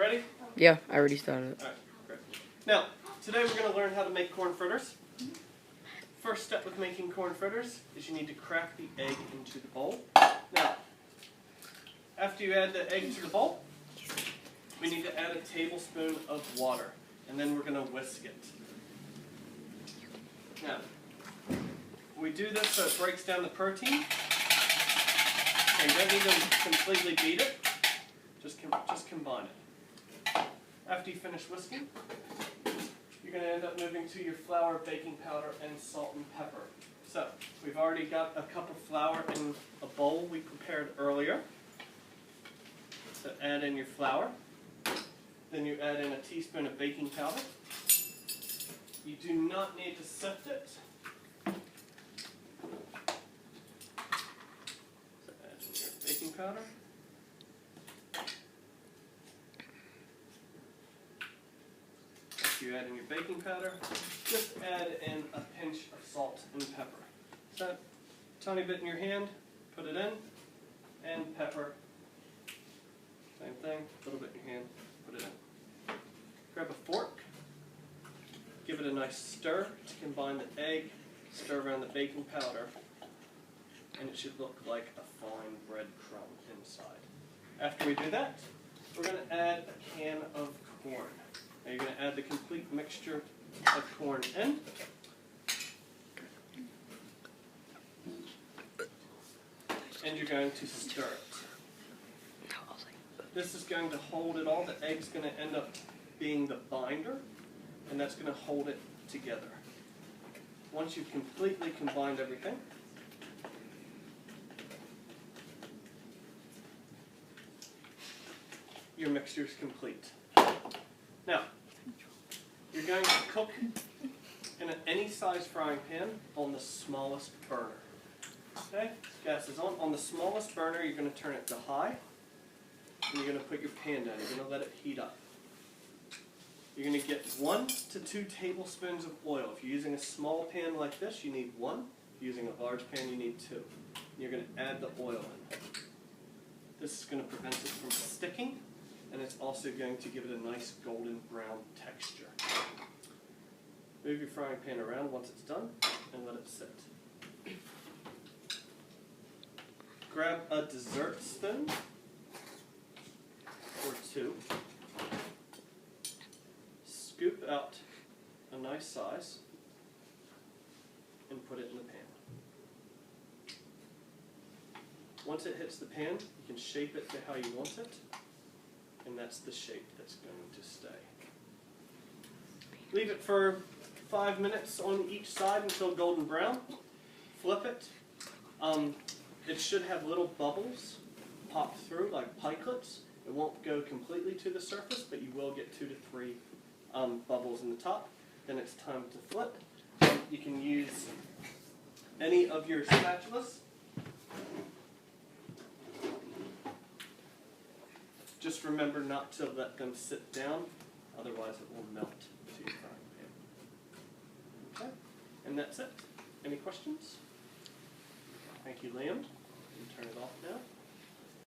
ready? Yeah, I already started. Alright, great. Now, today we're going to learn how to make corn fritters. First step with making corn fritters is you need to crack the egg into the bowl. Now, after you add the egg to the bowl, we need to add a tablespoon of water, and then we're going to whisk it. Now, we do this so it breaks down the protein. Okay, you don't need to completely beat it, just combine it. After you finish whisking, you're going to end up moving to your flour, baking powder, and salt and pepper. So, we've already got a cup of flour in a bowl we prepared earlier. So add in your flour. Then you add in a teaspoon of baking powder. You do not need to sift it. So add in your baking powder. After you add in your baking powder, just add in a pinch of salt and pepper. So, a tiny bit in your hand, put it in, and pepper. Same thing, a little bit in your hand, put it in. Grab a fork, give it a nice stir to combine the egg, stir around the baking powder, and it should look like a fine breadcrumb inside. After we do that, we're going to add a can of corn. Now you're going to add the complete mixture of corn in. And you're going to stir it. This is going to hold it all. The egg's going to end up being the binder, and that's going to hold it together. Once you've completely combined everything, your mixture is complete. Now, you're going to cook in any size frying pan on the smallest burner. Okay, gas is on. On the smallest burner, you're going to turn it to high, and you're going to put your pan down. You're going to let it heat up. You're going to get 1 to 2 tablespoons of oil. If you're using a small pan like this, you need 1. If you're using a large pan, you need 2. You're going to add the oil in. This is going to prevent it from sticking, and it's also going to give it a nice golden brown texture. Move your frying pan around once it's done, and let it sit. Grab a dessert spoon, or 2. Scoop out a nice size, and put it in the pan. Once it hits the pan, you can shape it to how you want it, and that's the shape that's going to stay. Leave it for 5 minutes on each side until golden brown. Flip it. It should have little bubbles pop through like pikelets. It won't go completely to the surface, but you will get 2 to 3 bubbles in the top. Then it's time to flip. You can use any of your spatulas. Just remember not to let them sit down, otherwise it will melt to your frying pan. Okay, and that's it. Any questions? Thank you, Liam. You can turn it off now.